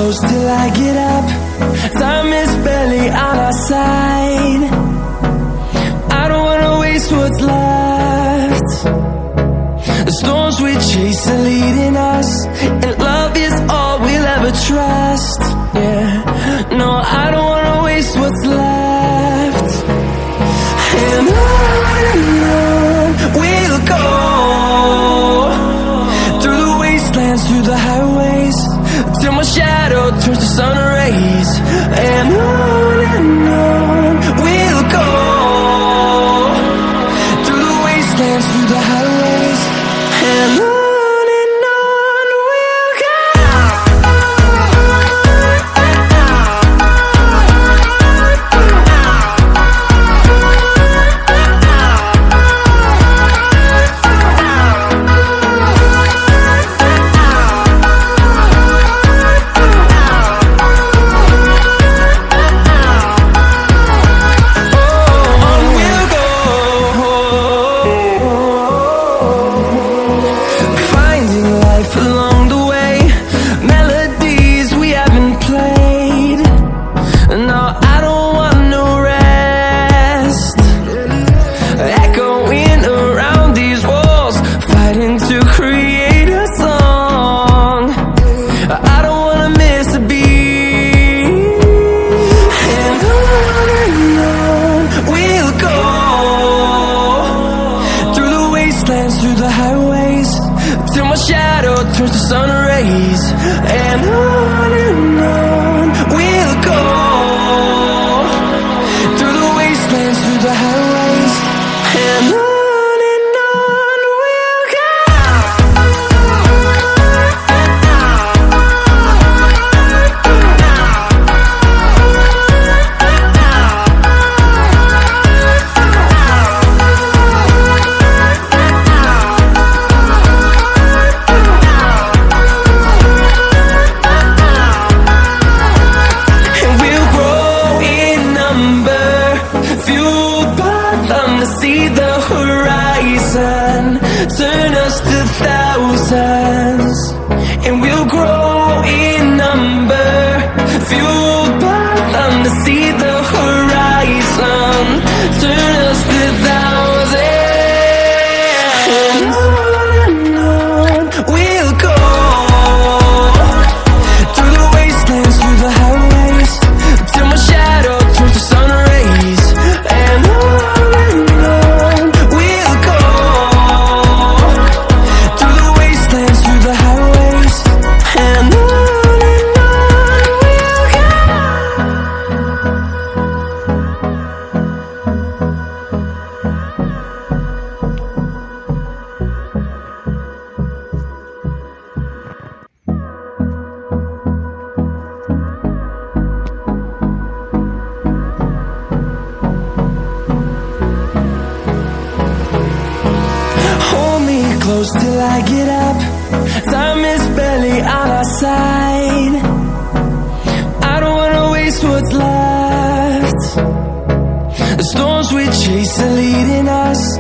close till I get up. Time is barely on our side. I don't wanna waste what's left. The storms we chase are leading us, and love is all we'll ever trust. Yeah, no, I don't wanna waste what's left. And on we'll go, through the wastelands, through the highways, till my shadow turns to sun rays. And on we'll go, through the wastelands, through the highways, and on we'll go. Through the highways, till my shadow turns to sun rays. And on we'll go, through the wastelands, through the highways, and on we'll go. See the horizon, turn us to thousands, and we'll grow in number, fueled by them to see the horizon, turn us to thousands. And on we'll go, through the wastelands, through the highways, till my shadow turns to sun rays. And close till I get up. Time is barely on our side. I don't wanna waste what's left. The storms we chase are leading us,